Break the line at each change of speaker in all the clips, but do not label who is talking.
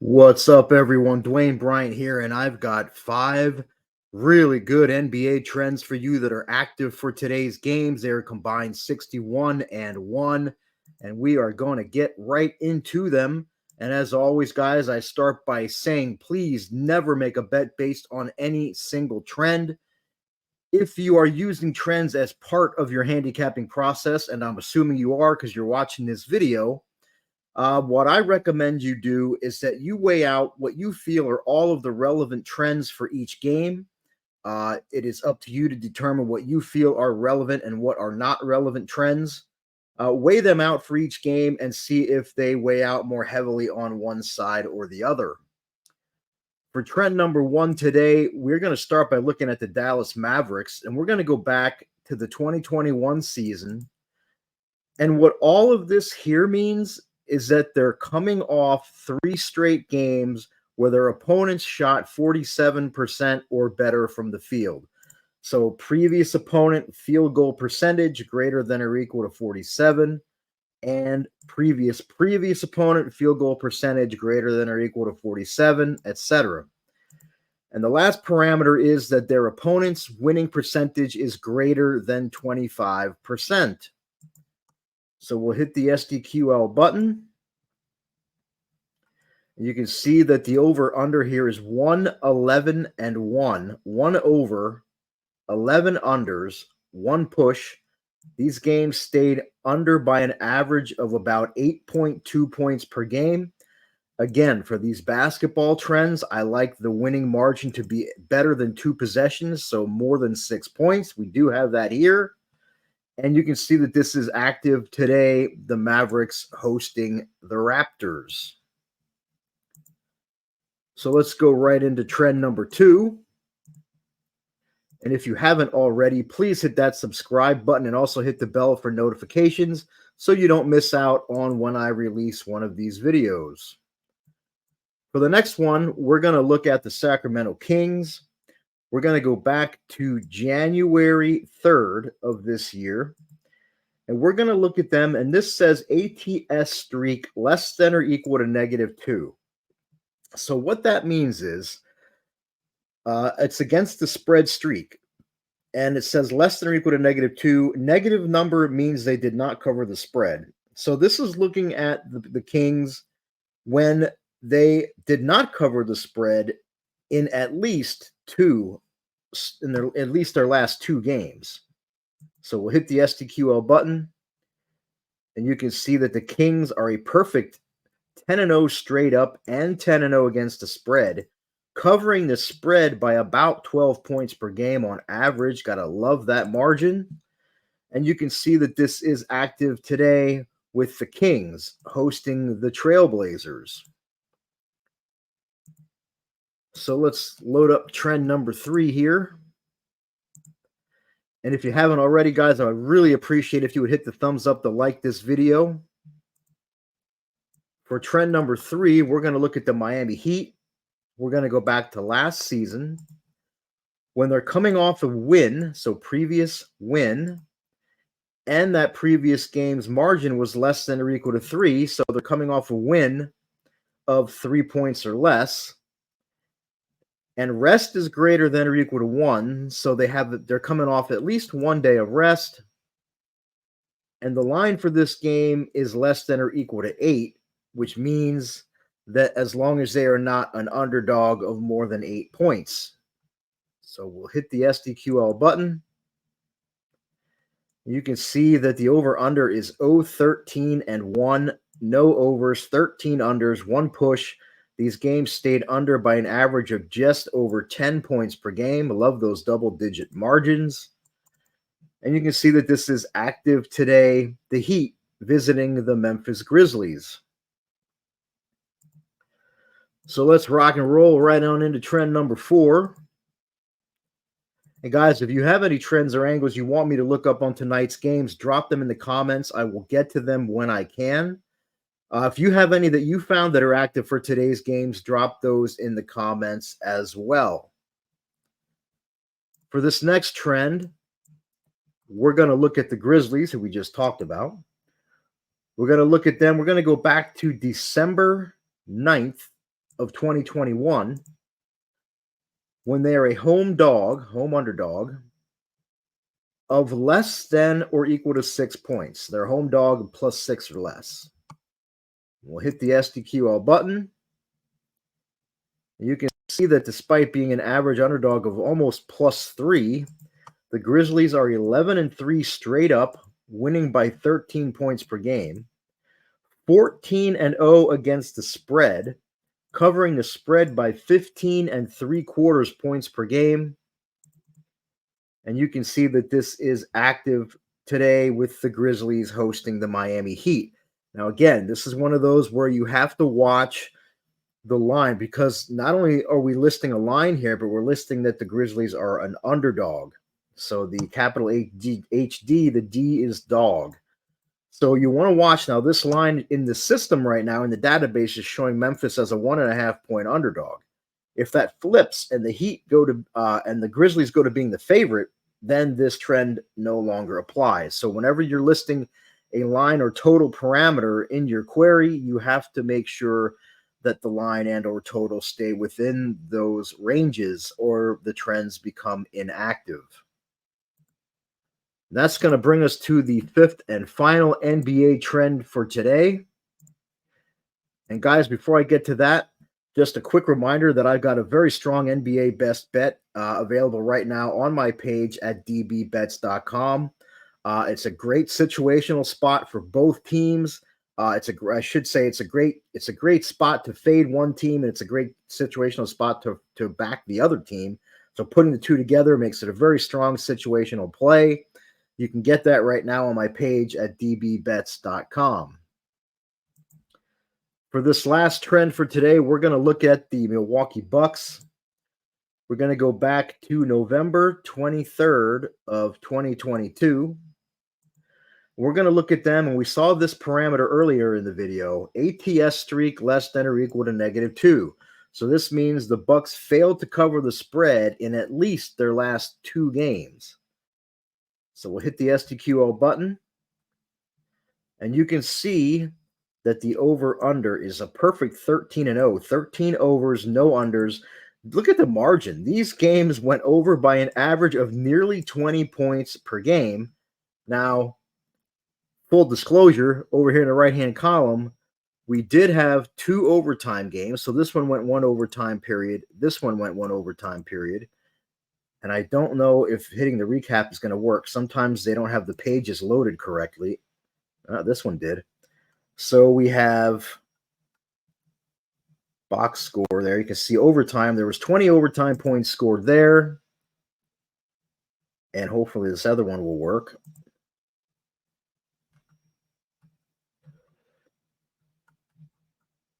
What's up, everyone? Dwayne Bryant here, and I've got five really good NBA trends for you that are active for today's games. They're combined 61 and 1, and we are going to get right into them. And as always, guys, I start by saying please never make a bet based on any single trend. If you are using trends as part of your handicapping process, and I'm assuming you are because you're watching this video, what I recommend you do is that you weigh out what you feel are all of the relevant trends for each game. It is up to you to determine what you feel are relevant and what are not relevant trends. Weigh them out for each game and see if they weigh out more heavily on one side or the other. For trend number one today, we're going to start by looking at the Dallas Mavericks, and we're going to go back to the 2021 season. And what all of this here means is that they're coming off three straight games where their opponents shot 47% or better from the field. So previous opponent field goal percentage greater than or equal to 47, and previous opponent field goal percentage greater than or equal to 47, etc. And the last parameter is that their opponent's winning percentage is greater than 25%. So we'll hit the SDQL button. You can see that the over-under here is 111 and 1. 1 over, 11 unders, 1 push. These games stayed under by an average of about 8.2 points per game. Again, for these basketball trends, I like the winning margin to be better than 2 possessions, so more than 6 points. We do have that here. And you can see that this is active today, the Mavericks hosting the Raptors. So let's go right into trend number 2. And if you haven't already, please hit that subscribe button and also hit the bell for notifications so you don't miss out on when I release one of these videos. For the next one, we're going to look at the Sacramento Kings. We're going to go back to January 3rd of this year, and we're going to look at them, and this says ATS streak less than or equal to -2. So what that means is it's against the spread streak, and it says less than or equal to -2. Negative number means they did not cover the spread. So this is looking at the Kings when they did not cover the spread in at least their last 2 games. So we'll hit the STQL button, and you can see that the Kings are a perfect 10-0 straight up and 10-0 against the spread, covering the spread by about 12 points per game on average. Gotta love that margin. And you can see that this is active today with the Kings hosting the Trailblazers. So let's load up trend number 3 here. And if you haven't already, guys, I would really appreciate if you would hit the thumbs up to like this video. For trend number 3, we're going to look at the Miami Heat. We're going to go back to last season when they're coming off a win, so previous win, and that previous game's margin was less than or equal to 3, so they're coming off a win of 3 points or less. And rest is greater than or equal to 1, so they're coming off at least 1 day of rest. And the line for this game is less than or equal to 8, which means that as long as they are not an underdog of more than 8 points. So we'll hit the SDQL button. You can see that the over-under is 0-13 and 1. No overs, 13 unders, 1 push. These games stayed under by an average of just over 10 points per game. I love those double-digit margins. And you can see that this is active today, the Heat visiting the Memphis Grizzlies. So let's rock and roll right on into trend number 4. And guys, if you have any trends or angles you want me to look up on tonight's games, drop them in the comments. I will get to them when I can. If you have any that you found that are active for today's games, drop those in the comments as well. For this next trend, we're going to look at the Grizzlies, who we just talked about. We're going to look at them. We're going to go back to December 9th of 2021, when they are a home underdog, of less than or equal to 6 points. They're home dog plus 6 or less. We'll hit the SDQL button. You can see that despite being an average underdog of almost plus 3, the Grizzlies are 11-3 straight up, winning by 13 points per game. 14-0 against the spread, covering the spread by 15.75 points per game. And you can see that this is active today with the Grizzlies hosting the Miami Heat. Now, again, this is one of those where you have to watch the line, because not only are we listing a line here, but we're listing that the Grizzlies are an underdog. So the capital HD, the D is dog. So you want to watch now. This line in the system right now in the database is showing Memphis as a 1.5 point underdog. If that flips and the Heat go to and the Grizzlies go to being the favorite, then this trend no longer applies. So whenever you're listing a line or total parameter in your query, you have to make sure that the line and or total stay within those ranges, or the trends become inactive. That's going to bring us to the fifth and final NBA trend for today. And guys, before I get to that, just a quick reminder that I've got a very strong NBA best bet available right now on my page at dbbets.com. It's a great situational spot for both teams. It's a great spot to fade one team, and it's a great situational spot to back the other team. So putting the two together makes it a very strong situational play. You can get that right now on my page at dbbets.com. For this last trend for today, we're going to look at the Milwaukee Bucks. We're going to go back to November 23rd of 2022. We're going to look at them, and we saw this parameter earlier in the video, ATS streak less than or equal to -2. So this means the Bucks failed to cover the spread in at least their last 2 games. So we'll hit the SDQL button, and you can see that the over-under is a perfect 13-0. 13 overs, no unders. Look at the margin. These games went over by an average of nearly 20 points per game. Now, full disclosure, over here in the right-hand column, we did have 2 overtime games. So this one went 1 overtime period. This one went 1 overtime period. And I don't know if hitting the recap is going to work. Sometimes they don't have the pages loaded correctly. This one did. So we have box score there. You can see overtime. There was 20 overtime points scored there. And hopefully this other one will work.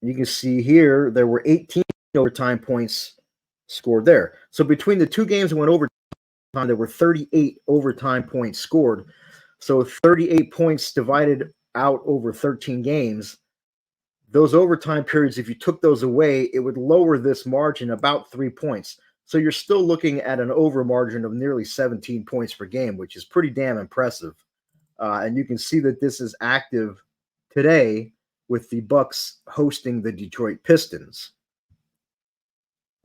You can see here there were 18 overtime points scored there. So between the 2 games that went overtime, there were 38 overtime points scored. So 38 points divided out over 13 games. Those overtime periods, if you took those away, it would lower this margin about 3 points. So you're still looking at an over margin of nearly 17 points per game, which is pretty damn impressive. And you can see that this is active today with the Bucks hosting the Detroit Pistons.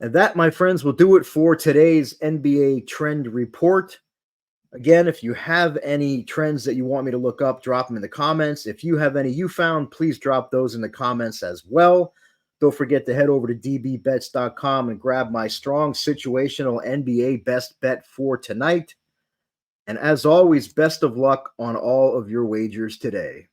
And that, my friends, will do it for today's NBA trend report. Again, if you have any trends that you want me to look up, drop them in the comments. If you have any you found, please drop those in the comments as well. Don't forget to head over to dbbets.com and grab my strong situational NBA best bet for tonight. And as always, best of luck on all of your wagers today.